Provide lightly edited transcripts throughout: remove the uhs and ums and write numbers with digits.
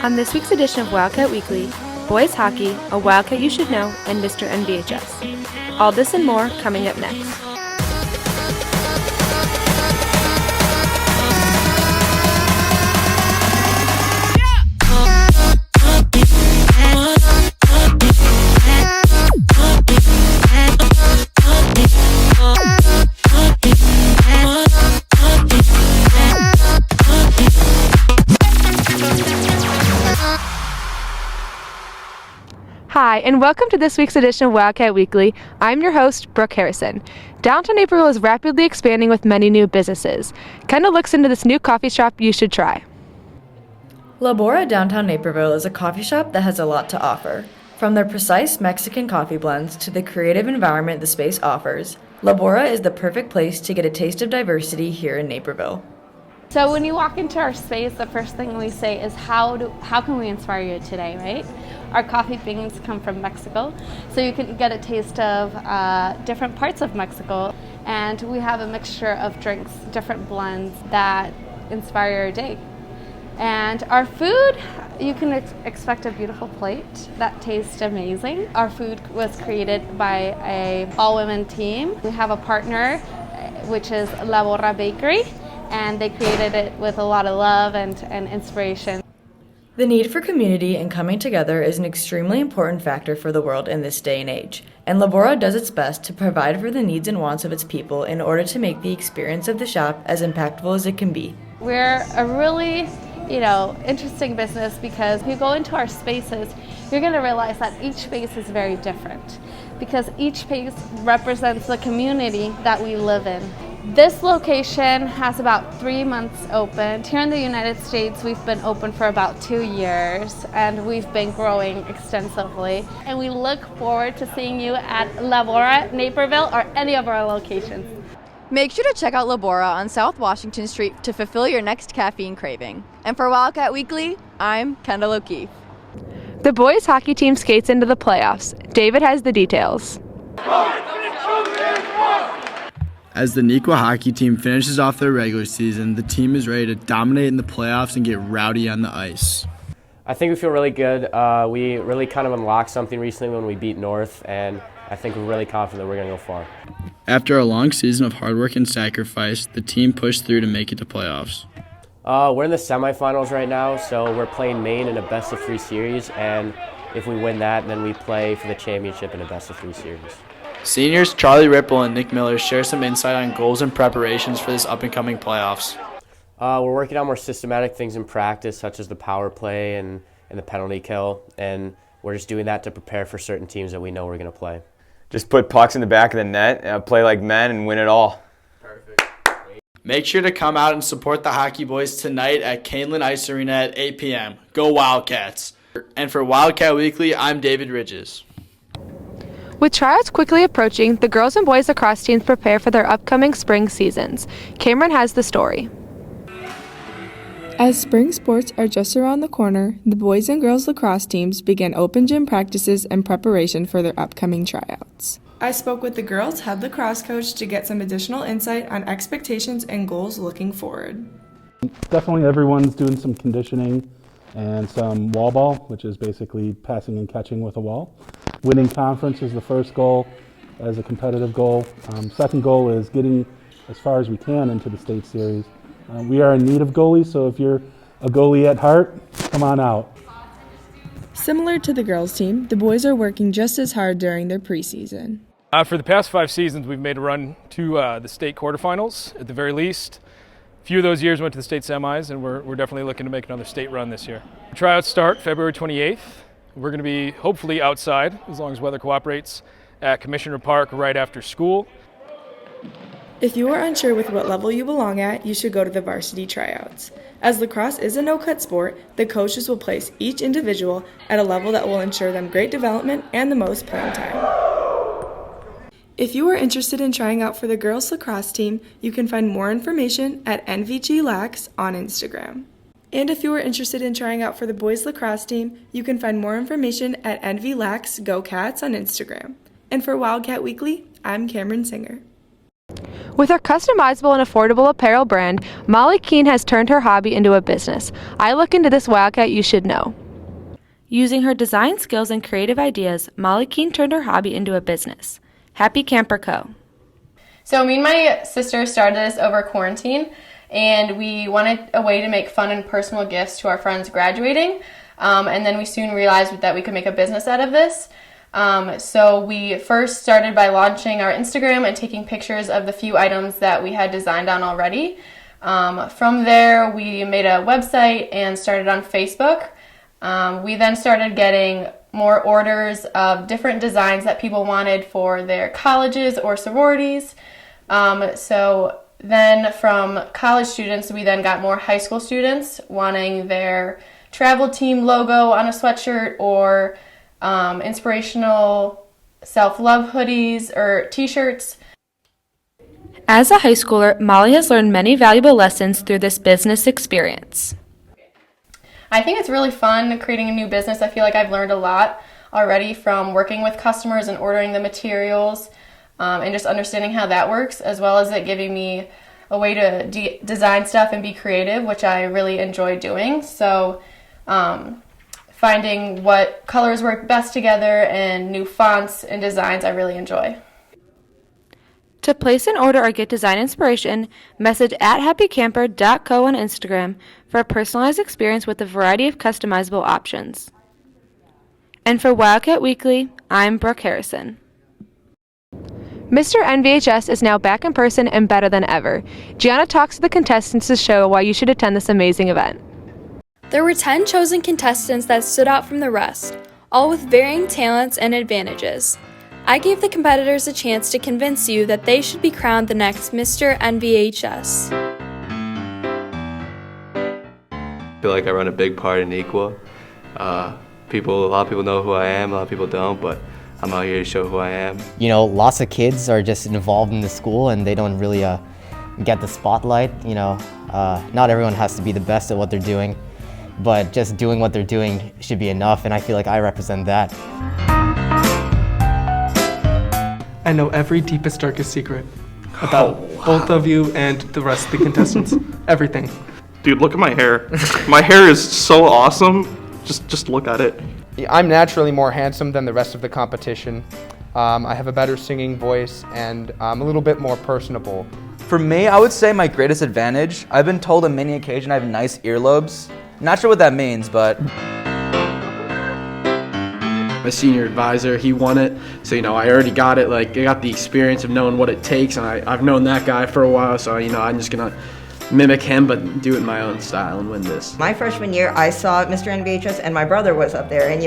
On this week's edition of Wildcat Weekly, boys hockey, a Wildcat you should know, and Mr. NVHS. All this and more coming up next. Hi, and welcome to this week's edition of Wildcat Weekly. I'm your host, Brooke Harrison. Downtown Naperville is rapidly expanding with many new businesses. Kendall looks into this new coffee shop you should try. Labora downtown Naperville is a coffee shop that has a lot to offer. From their precise Mexican coffee blends to the creative environment the space offers, Labora is the perfect place to get a taste of diversity here in Naperville. So when you walk into our space, the first thing we say is how can we inspire you today, right? Our coffee beans come from Mexico, so you can get a taste of different parts of Mexico. And we have a mixture of drinks, different blends that inspire your day. And our food, you can expect a beautiful plate that tastes amazing. Our food was created by a all-women team. We have a partner, which is Labora Bakery, and they created it with a lot of love and inspiration. The need for community and coming together is an extremely important factor for the world in this day and age, and Labora does its best to provide for the needs and wants of its people in order to make the experience of the shop as impactful as it can be. We're a really, interesting business because if you go into our spaces, you're going to realize that each space is very different because each space represents the community that we live in. This location has about 3 months open. Here in the United States, we've been open for about 2 years, and we've been growing extensively. And we look forward to seeing you at Labora, Naperville, or any of our locations. Make sure to check out Labora on South Washington Street to fulfill your next caffeine craving. And for Wildcat Weekly, I'm Kendall O'Keefe. The boys hockey team skates into the playoffs. David has the details. As the Neuqua hockey team finishes off their regular season, the team is ready to dominate in the playoffs and get rowdy on the ice. I think we feel really good. We really kind of unlocked something recently when we beat North, and I think we're really confident that we're going to go far. After a long season of hard work and sacrifice, the team pushed through to make it to playoffs. We're in the semifinals right now, so we're playing Maine in a best-of-3 series, and if we win that, then we play for the championship in a best-of-3 series. Seniors Charlie Ripple and Nick Miller share some insight on goals and preparations for this up-and-coming playoffs. We're working on more systematic things in practice, such as the power play and the penalty kill, and we're just doing that to prepare for certain teams that we know we're going to play. Just put pucks in the back of the net, play like men, and win it all. Perfect. Make sure to come out and support the hockey boys tonight at Canelan Ice Arena at 8 p.m. Go Wildcats! And for Wildcat Weekly, I'm David Ridges. With tryouts quickly approaching, the girls and boys lacrosse teams prepare for their upcoming spring seasons. Cameron has the story. As spring sports are just around the corner, the boys and girls lacrosse teams begin open gym practices and preparation for their upcoming tryouts. I spoke with the girls' head lacrosse coach to get some additional insight on expectations and goals looking forward. Definitely everyone's doing some conditioning and some wall ball, which is basically passing and catching with a wall. Winning conference is the first goal as a competitive goal. Second goal is getting as far as we can into the state series. We are in need of goalies, so if you're a goalie at heart, come on out. Similar to the girls team, the boys are working just as hard during their preseason. For the past 5 seasons, we've made a run to the state quarterfinals at the very least. A few of those years went to the state semis, and we're definitely looking to make another state run this year. Tryouts start February 28th. We're going to be hopefully outside, as long as weather cooperates, at Commissioner Park right after school. If you are unsure with what level you belong at, you should go to the varsity tryouts. As lacrosse is a no-cut sport, the coaches will place each individual at a level that will ensure them great development and the most playing time. If you are interested in trying out for the girls lacrosse team, you can find more information at NVGLax on Instagram. And if you are interested in trying out for the boys lacrosse team, you can find more information at NVLax Go Cats on Instagram. And for Wildcat Weekly, I'm Cameron Singer. With her customizable and affordable apparel brand, Molly Keene has turned her hobby into a business. I look into this Wildcat you should know. Using her design skills and creative ideas, Molly Keene turned her hobby into a business. Happy Camper Co. So me and my sister started this over quarantine, and we wanted a way to make fun and personal gifts to our friends graduating, and then we soon realized that we could make a business out of this. So we first started by launching our Instagram and taking pictures of the few items that we had designed on already. From there, we made a website and started on Facebook. We then started getting more orders of different designs that people wanted for their colleges or sororities. So then from college students, we then got more high school students wanting their travel team logo on a sweatshirt or inspirational self-love hoodies or t-shirts. As a high schooler, Molly has learned many valuable lessons through this business experience. I think it's really fun creating a new business. I feel like I've learned a lot already from working with customers and ordering the materials and just understanding how that works, as well as it giving me a way to design stuff and be creative, which I really enjoy doing. So finding what colors work best together and new fonts and designs I really enjoy. To place an order or get design inspiration, message at happycamper.co on Instagram for a personalized experience with a variety of customizable options. And for Wildcat Weekly, I'm Brooke Harrison. Mr. NVHS is now back in person and better than ever. Gianna talks to the contestants to show why you should attend this amazing event. There were 10 chosen contestants that stood out from the rest, all with varying talents and advantages. I gave the competitors a chance to convince you that they should be crowned the next Mr. NVHS. I feel like I run a big part in Equal. A lot of people know who I am, a lot of people don't, but I'm out here to show who I am. You know, lots of kids are just involved in the school and they don't really get the spotlight. You know, not everyone has to be the best at what they're doing, but just doing what they're doing should be enough, and I feel like I represent that. I know every deepest, darkest secret about both of you and the rest of the contestants. Everything. Dude, look at my hair. My hair is so awesome. Just look at it. I'm naturally more handsome than the rest of the competition. I have a better singing voice, and I'm a little bit more personable. For me, I would say my greatest advantage, I've been told on many occasions I have nice earlobes. Not sure what that means, but... My senior advisor, he won it, so I already got it. Like, I got the experience of knowing what it takes, and I've known that guy for a while, so I'm just gonna mimic him, but do it in my own style and win this. My freshman year, I saw Mr. NVHS, and my brother was up there, and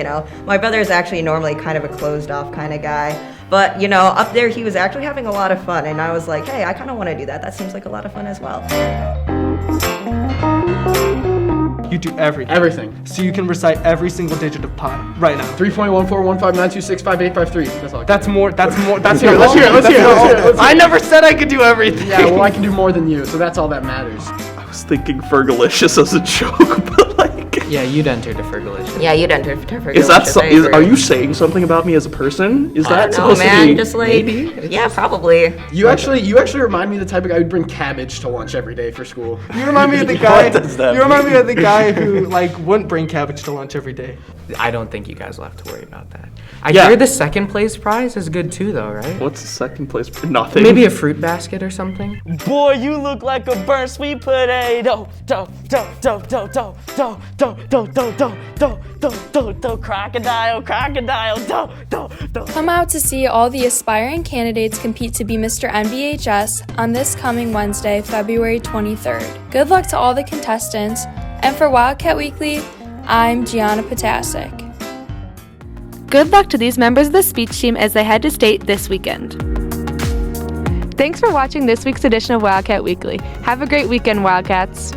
my brother is actually normally kind of a closed-off kind of guy, but up there he was actually having a lot of fun, and I was like, hey, I kind of want to do that. That seems like a lot of fun as well. You do everything. Everything. So you can recite every single digit of pi right now. 3.14159265853. That's all. That's more. Let's hear it. I never said I could do everything. Yeah, well, I can do more than you, so that's all that matters. I was thinking Fergalicious as a joke, but like... Yeah, you'd enter to Fergalicious. Yeah, you'd enter to Fergalicious. Is that are you saying something about me as a person? Is that supposed to be... Just like, maybe? Yeah, probably. You actually remind me of the type of guy who'd bring cabbage to lunch every day for school. You remind me of the guy. You remind me of the guy who wouldn't bring cabbage to lunch every day. I don't think you guys will have to worry about that. I hear the second place prize is good too, though, right? What's the second place? Nothing. Maybe a fruit basket or something. Boy, you look like a burnt sweet potato. Crocodile. Come out to see all the aspiring candidates compete to be Mr. NVHS on this coming Wednesday, February 23rd. Good luck to all the contestants, and for Wildcat Weekly, I'm Gianna Potasic. Good luck to these members of the speech team as they head to state this weekend. Thanks for watching this week's edition of Wildcat Weekly. Have a great weekend, Wildcats.